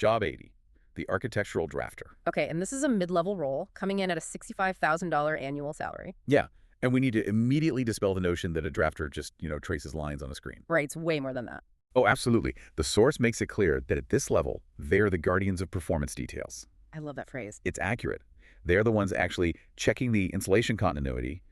Job 80, the architectural drafter. Okay, and this is a mid-level role, coming in at a $65,000 annual salary. Yeah, and we need to immediately dispel the notion that a drafter just, traces lines on a screen. Right, it's way more than that. Oh, absolutely. The source makes it clear that at this level, they're the guardians of performance details. I love that phrase. It's accurate. They're the ones actually checking the insulation continuity,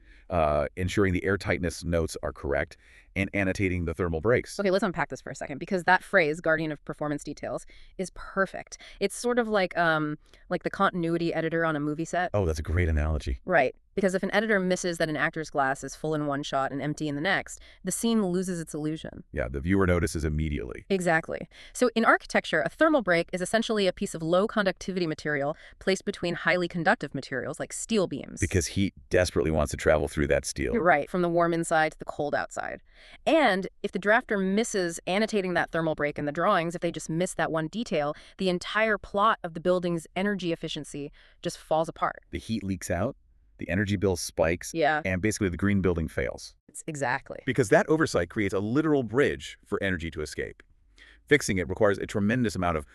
ensuring the airtightness notes are correct, and annotating the thermal breaks. Okay, let's unpack this for a second because that phrase, guardian of performance details, is perfect. It's sort of like the continuity editor on a movie set. Oh, that's a great analogy. Right. Because if an editor misses that an actor's glass is full in one shot and empty in the next, the scene loses its illusion. Yeah, the viewer notices immediately. Exactly. So in architecture, a thermal break is essentially a piece of low conductivity material placed between highly conductive materials like steel beams. Because heat desperately wants to travel through that steel. Right, from the warm inside to the cold outside. And if the drafter misses annotating that thermal break in the drawings, if they just miss that one detail, the entire plot of the building's energy efficiency just falls apart. The heat leaks out, the energy bill spikes, Yeah, and basically the green building fails. exactly. Because that oversight creates a literal bridge for energy to escape. Fixing it requires a tremendous amount of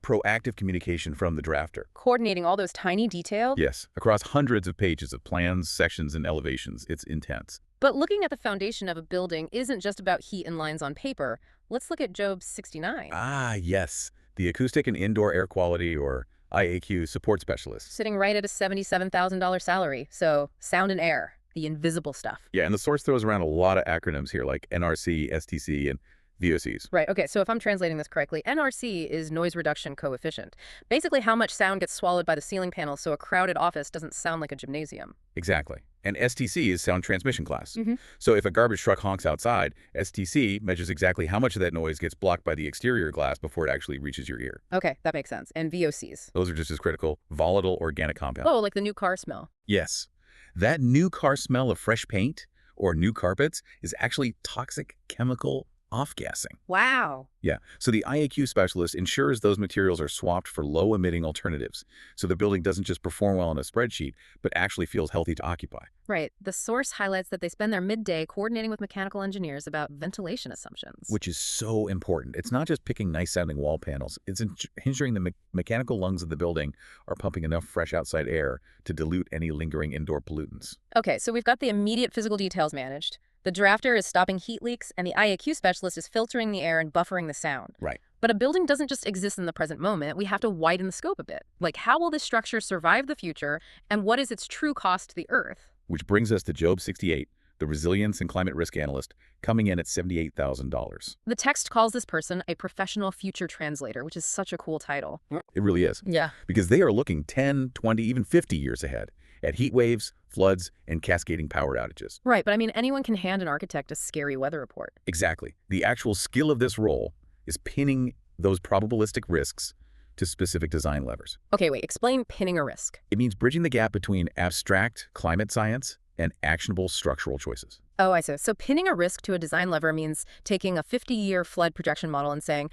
proactive communication from the drafter. Coordinating all those tiny details. Yes, across hundreds of pages of plans, sections, and elevations. It's intense. But looking at the foundation of a building isn't just about heat and lines on paper. Let's look at Job 69. Ah, yes. The Acoustic and Indoor Air Quality, or IAQ, support specialist. Sitting right at a $77,000 salary. So sound and air, the invisible stuff. Yeah, and the source throws around a lot of acronyms here, like NRC, STC, and VOCs. Right, okay, so if I'm translating this correctly, NRC is noise reduction coefficient. Basically how much sound gets swallowed by the ceiling panels so a crowded office doesn't sound like a gymnasium. Exactly. And STC is sound transmission class. Mm-hmm. So if a garbage truck honks outside, STC measures exactly how much of that noise gets blocked by the exterior glass before it actually reaches your ear. Okay, that makes sense. And VOCs. Those are just as critical: volatile organic compounds. Oh, like the new car smell. Yes. That new car smell of fresh paint or new carpets is actually toxic chemical off-gassing. Wow. Yeah. So the IAQ specialist ensures those materials are swapped for low-emitting alternatives, so the building doesn't just perform well on a spreadsheet, but actually feels healthy to occupy. Right. The source highlights that they spend their midday coordinating with mechanical engineers about ventilation assumptions. Which is so important. It's not just picking nice-sounding wall panels. It's ensuring the mechanical lungs of the building are pumping enough fresh outside air to dilute any lingering indoor pollutants. Okay, so we've got the immediate physical details managed. The drafter is stopping heat leaks, and the IAQ specialist is filtering the air and buffering the sound. Right. But a building doesn't just exist in the present moment. We have to widen the scope a bit. Like, how will this structure survive the future, and what is its true cost to the Earth? Which brings us to Job 68, the resilience and climate risk analyst, coming in at $78,000. The text calls this person a professional future translator, which is such a cool title. It really is. Yeah. Because they are looking 10, 20, even 50 years ahead at heat waves, floods, and cascading power outages. Right, but I mean, anyone can hand an architect a scary weather report. Exactly. The actual skill of this role is pinning those probabilistic risks to specific design levers. Okay, wait, explain pinning a risk. It means bridging the gap between abstract climate science and actionable structural choices. Oh, I see. So pinning a risk to a design lever means taking a 50-year flood projection model and saying,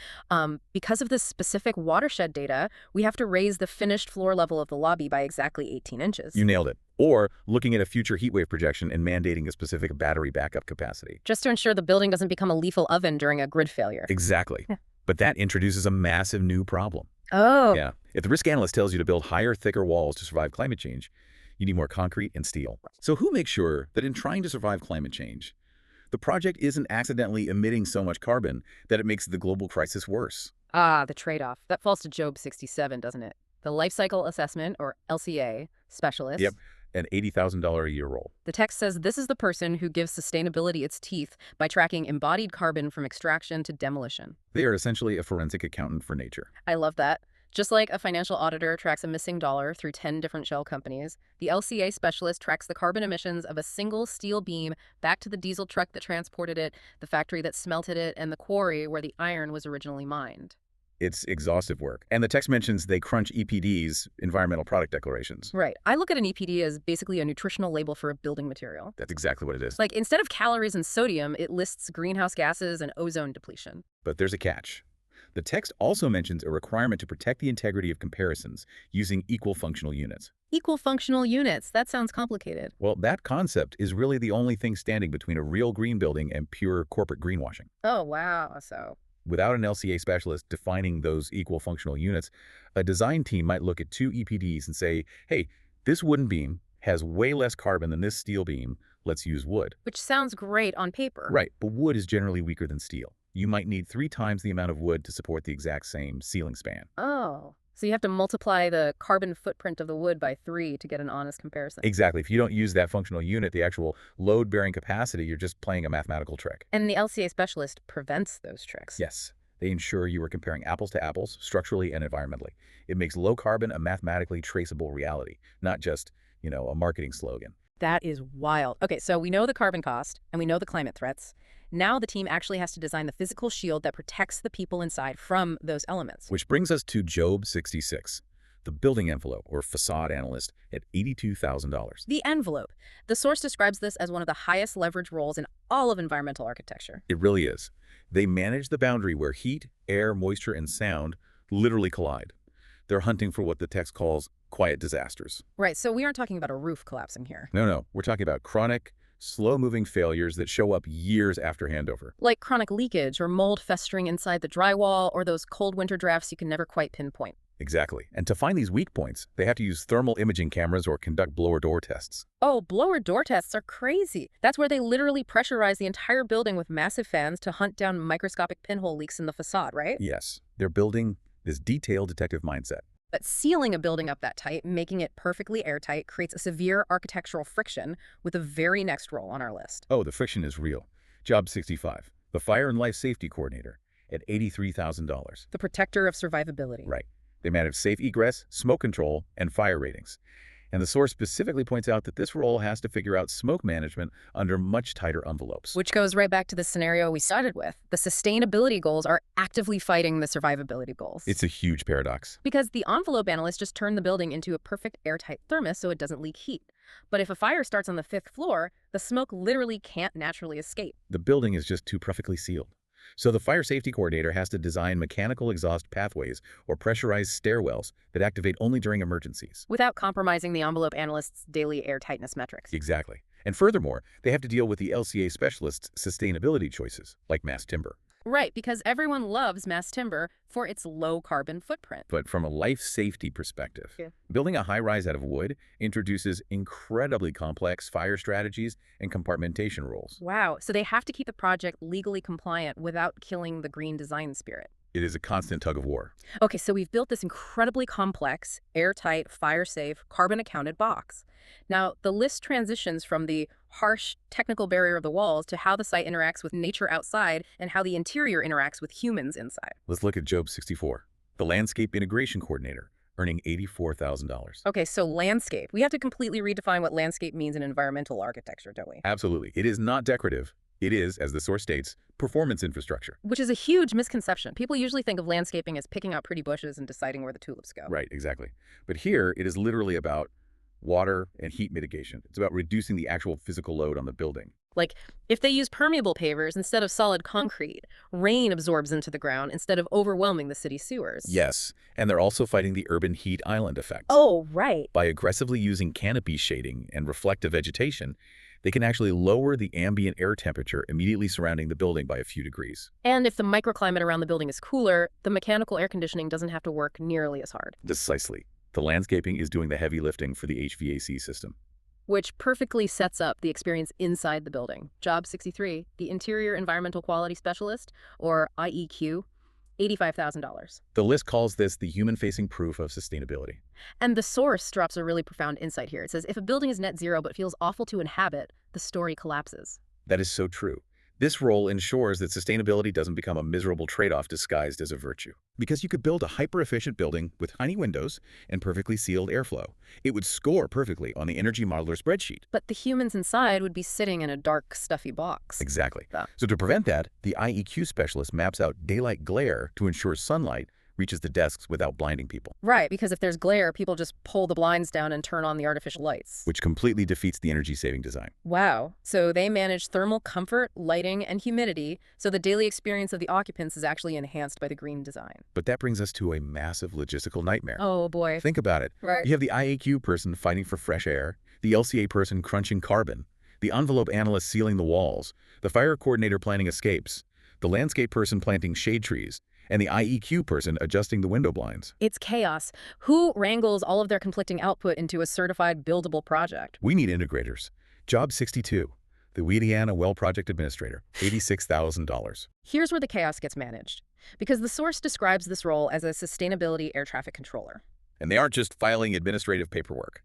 because of this specific watershed data, we have to raise the finished floor level of the lobby by exactly 18 inches. You nailed it. Or looking at a future heatwave projection and mandating a specific battery backup capacity. Just to ensure the building doesn't become a lethal oven during a grid failure. Exactly. But that introduces a massive new problem. Oh. Yeah. If the risk analyst tells you to build higher, thicker walls to survive climate change, you need more concrete and steel. So who makes sure that in trying to survive climate change, the project isn't accidentally emitting so much carbon that it makes the global crisis worse? Ah, the trade-off. That falls to Job 67, doesn't it? The Life Cycle Assessment, or LCA, specialist. Yep, an $80,000 a year role. The text says this is the person who gives sustainability its teeth by tracking embodied carbon from extraction to demolition. They are essentially a forensic accountant for nature. I love that. Just like a financial auditor tracks a missing dollar through 10 different shell companies, the LCA specialist tracks the carbon emissions of a single steel beam back to the diesel truck that transported it, the factory that smelted it, and the quarry where the iron was originally mined. It's exhaustive work. And the text mentions they crunch EPDs, environmental product declarations. Right. I look at an EPD as basically a nutritional label for a building material. That's exactly what it is. Like, instead of calories and sodium, it lists greenhouse gases and ozone depletion. But there's a catch. The text also mentions a requirement to protect the integrity of comparisons using equal functional units. Equal functional units. That sounds complicated. Well, that concept is really the only thing standing between a real green building and pure corporate greenwashing. Oh, wow. So Without an LCA specialist defining those equal functional units, a design team might look at two EPDs and say, hey, this wooden beam has way less carbon than this steel beam. Let's use wood. Which sounds great on paper. Right, but wood is generally weaker than steel. You might need 3 times the amount of wood to support the exact same ceiling span. Oh, so you have to multiply the carbon footprint of the wood by 3 to get an honest comparison. Exactly. If you don't use that functional unit, the actual load-bearing capacity, you're just playing a mathematical trick. And the LCA specialist prevents those tricks. Yes, they ensure you are comparing apples to apples, structurally and environmentally. It makes low carbon a mathematically traceable reality, not just, a marketing slogan. That is wild. Okay, so we know the carbon cost and we know the climate threats. Now the team actually has to design the physical shield that protects the people inside from those elements. Which brings us to Job 66, the building envelope or facade analyst at $82,000. The envelope. The source describes this as one of the highest leverage roles in all of environmental architecture. It really is. They manage the boundary where heat, air, moisture, and sound literally collide. They're hunting for what the text calls quiet disasters. Right, so we aren't talking about a roof collapsing here. No. We're talking about chronic, slow-moving failures that show up years after handover. Like chronic leakage or mold festering inside the drywall or those cold winter drafts you can never quite pinpoint. Exactly. And to find these weak points, they have to use thermal imaging cameras or conduct blower door tests. Oh, blower door tests are crazy. That's where they literally pressurize the entire building with massive fans to hunt down microscopic pinhole leaks in the facade, right? Yes. They're building this detailed detective mindset. But sealing a building up that tight, making it perfectly airtight, creates a severe architectural friction with the very next role on our list. Oh, the friction is real. Job 65, the Fire and Life Safety Coordinator at $83,000. The protector of survivability. Right. They manage safe egress, smoke control, and fire ratings. And the source specifically points out that this role has to figure out smoke management under much tighter envelopes. Which goes right back to the scenario we started with. The sustainability goals are actively fighting the survivability goals. It's a huge paradox. Because the envelope analysts just turn the building into a perfect airtight thermos so it doesn't leak heat. But if a fire starts on the 5th floor, the smoke literally can't naturally escape. The building is just too perfectly sealed. So the fire safety coordinator has to design mechanical exhaust pathways or pressurized stairwells that activate only during emergencies. Without compromising the envelope analyst's daily air tightness metrics. Exactly. And furthermore, they have to deal with the LCA specialists' sustainability choices, like mass timber. Right, because everyone loves mass timber for its low carbon footprint. But from a life safety perspective, Yeah. building a high-rise out of wood introduces incredibly complex fire strategies and compartmentation rules. Wow, so they have to keep the project legally compliant without killing the green design spirit. It is a constant tug of war. Okay, so we've built this incredibly complex, airtight, fire-safe, carbon-accounted box. Now, the list transitions from the harsh technical barrier of the walls to how the site interacts with nature outside and how the interior interacts with humans inside. Let's look at Job 64, the Landscape Integration Coordinator, earning $84,000. Okay, so landscape. We have to completely redefine what landscape means in environmental architecture, don't we? Absolutely. It is not decorative. It is, as the source states, performance infrastructure. Which is a huge misconception. People usually think of landscaping as picking out pretty bushes and deciding where the tulips go. Right, exactly. But here, it is literally about water and heat mitigation. It's about reducing the actual physical load on the building. Like, if they use permeable pavers instead of solid concrete, rain absorbs into the ground instead of overwhelming the city sewers. Yes, and they're also fighting the urban heat island effect. Oh, right. By aggressively using canopy shading and reflective vegetation, they can actually lower the ambient air temperature immediately surrounding the building by a few degrees. And if the microclimate around the building is cooler, the mechanical air conditioning doesn't have to work nearly as hard. Precisely. The landscaping is doing the heavy lifting for the HVAC system. Which perfectly sets up the experience inside the building. Job 63, the Interior Environmental Quality Specialist, or IEQ, $85,000. The list calls this the human-facing proof of sustainability. And the source drops a really profound insight here. It says, if a building is net zero but feels awful to inhabit, the story collapses. That is so true. This role ensures that sustainability doesn't become a miserable trade-off disguised as a virtue. Because you could build a hyper-efficient building with tiny windows and perfectly sealed airflow. It would score perfectly on the Energy Modeler spreadsheet. But the humans inside would be sitting in a dark, stuffy box. Exactly. Yeah. So to prevent that, the IEQ specialist maps out daylight glare to ensure sunlight reaches the desks without blinding people, Right, because if there's glare, people just pull the blinds down and turn on the artificial lights. which completely defeats the energy-saving design. Wow. So they manage thermal comfort, lighting, and humidity, so the daily experience of the occupants is actually enhanced by the green design. But that brings us to a massive logistical nightmare. Oh, boy. Think about it. Right. You have the IAQ person fighting for fresh air, the LCA person crunching carbon, the envelope analyst sealing the walls, the fire coordinator planning escapes. the landscape person planting shade trees, and the IEQ person adjusting the window blinds. It's chaos. Who wrangles all of their conflicting output into a certified buildable project? We need integrators. Job 62, the Louisiana Well Project Administrator, $86,000. Here's where the chaos gets managed, because the source describes this role as a sustainability air traffic controller. And they aren't just filing administrative paperwork.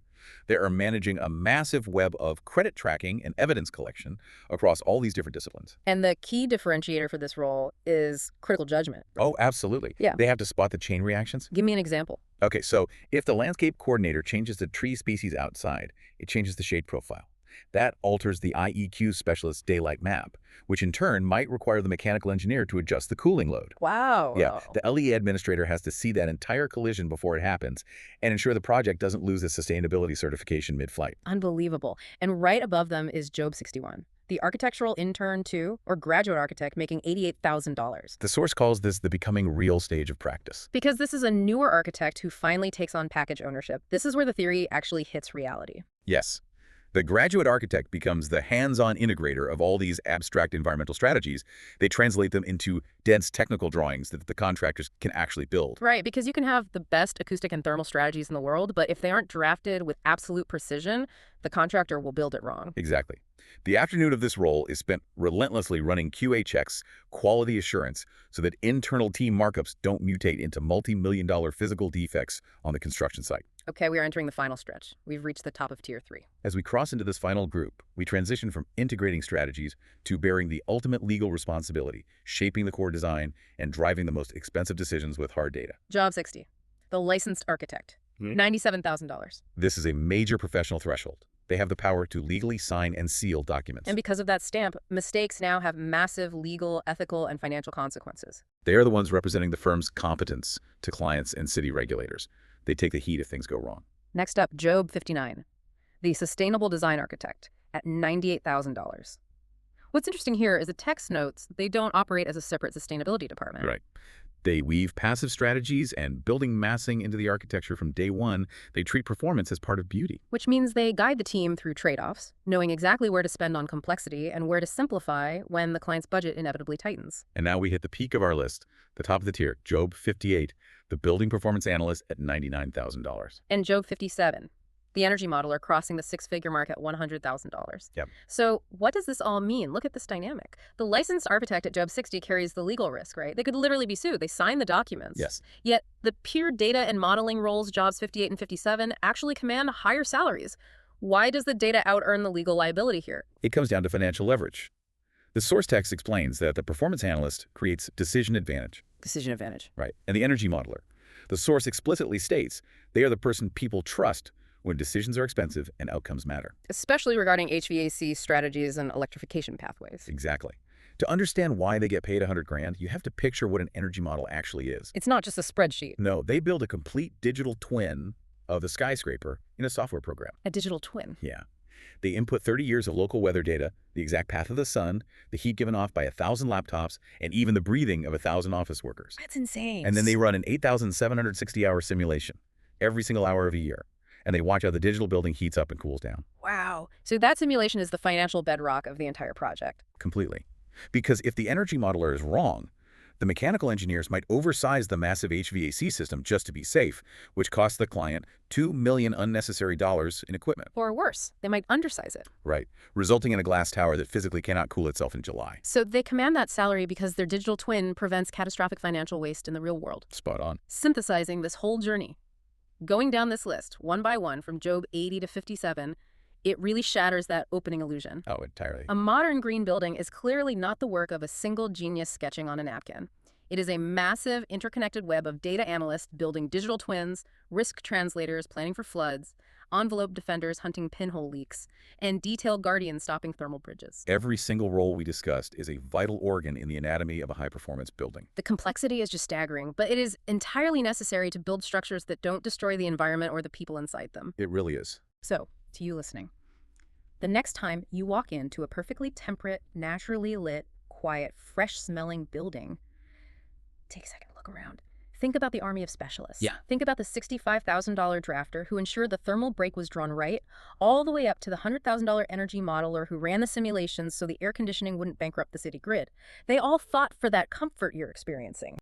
They are managing a massive web of credit tracking and evidence collection across all these different disciplines. And the key differentiator for this role is critical judgment. Oh, absolutely. Yeah. They have to spot the chain reactions. Give me an example. Okay, so if the landscape coordinator changes the tree species outside, it changes the shade profile. That alters the IEQ specialist's daylight map, which in turn might require the mechanical engineer to adjust the cooling load. Wow. Yeah, the LE administrator has to see that entire collision before it happens and ensure the project doesn't lose its sustainability certification mid-flight. Unbelievable. And right above them is Job 61, the architectural intern 2 or graduate architect making $88,000. The source calls this the becoming real stage of practice. Because this is a newer architect who finally takes on package ownership. This is where the theory actually hits reality. Yes. The graduate architect becomes the hands-on integrator of all these abstract environmental strategies. They translate them into dense technical drawings that the contractors can actually build. Right, because you can have the best acoustic and thermal strategies in the world, but if they aren't drafted with absolute precision, the contractor will build it wrong. Exactly. The afternoon of this role is spent relentlessly running QA checks, quality assurance, so that internal team markups don't mutate into multi-million-dollar physical defects on the construction site. Okay, we are entering the final stretch. We've reached the top of Tier 3. As we cross into this final group, we transition from integrating strategies to bearing the ultimate legal responsibility, shaping the core design, and driving the most expensive decisions with hard data. Job 60, the licensed architect, $97,000. This is a major professional threshold. They have the power to legally sign and seal documents. And because of that stamp, mistakes now have massive legal, ethical, and financial consequences. They are the ones representing the firm's competence to clients and city regulators. They take the heat if things go wrong. Next up, Job 59, the sustainable design architect at $98,000. What's interesting here is the text notes they don't operate as a separate sustainability department. Right. They weave passive strategies and building massing into the architecture from day one. They treat performance as part of beauty. Which means they guide the team through trade-offs, knowing exactly where to spend on complexity and where to simplify when the client's budget inevitably tightens. And now we hit the peak of our list, the top of the tier, Job 58, the building performance analyst at $99,000. And Job 57, the energy modeler crossing the six-figure mark at $100,000. Yep. So what does this all mean? Look at this dynamic. The licensed architect at Job 60 carries the legal risk, right? They could literally be sued. They sign the documents. Yes. Yet the pure data and modeling roles, Jobs 58 and 57, actually command higher salaries. Why does the data out-earn the legal liability here? It comes down to financial leverage. The source text explains that the performance analyst creates decision advantage. Decision advantage. Right. And the energy modeler. The source explicitly states they are the person people trust when decisions are expensive and outcomes matter. Especially regarding HVAC strategies and electrification pathways. Exactly. To understand why they get paid $100,000, you have to picture what an energy model actually is. It's not just a spreadsheet. No, they build a complete digital twin of the skyscraper in a software program. A digital twin. Yeah. They input 30 years of local weather data, the exact path of the sun, the heat given off by 1,000 laptops, and even the breathing of 1,000 office workers. That's insane. And then they run an 8,760-hour simulation every single hour of a year. And they watch how the digital building heats up and cools down. Wow. So that simulation is the financial bedrock of the entire project. Completely. Because if the energy modeler is wrong, the mechanical engineers might oversize the massive HVAC system just to be safe, which costs the client $2 million unnecessary dollars in equipment. Or worse, they might undersize it. Right, resulting in a glass tower that physically cannot cool itself in July. So they command that salary because their digital twin prevents catastrophic financial waste in the real world. Spot on. Synthesizing this whole journey, going down this list, one by one, from Job 80 to 57, it really shatters that opening illusion. Oh, entirely. A modern green building is clearly not the work of a single genius sketching on a napkin. It is a massive, interconnected web of data analysts building digital twins, risk translators planning for floods, envelope defenders hunting pinhole leaks, and detailed guardians stopping thermal bridges. Every single role we discussed is a vital organ in the anatomy of a high-performance building. The complexity is just staggering, but it is entirely necessary to build structures that don't destroy the environment or the people inside them. It really is. So, to you listening, the next time you walk into a perfectly temperate, naturally lit, quiet, fresh-smelling building, take a second to look around. Think about the army of specialists. Yeah. Think about the $65,000 drafter who ensured the thermal break was drawn right, all the way up to the $100,000 energy modeler who ran the simulations so the air conditioning wouldn't bankrupt the city grid. They all fought for that comfort you're experiencing.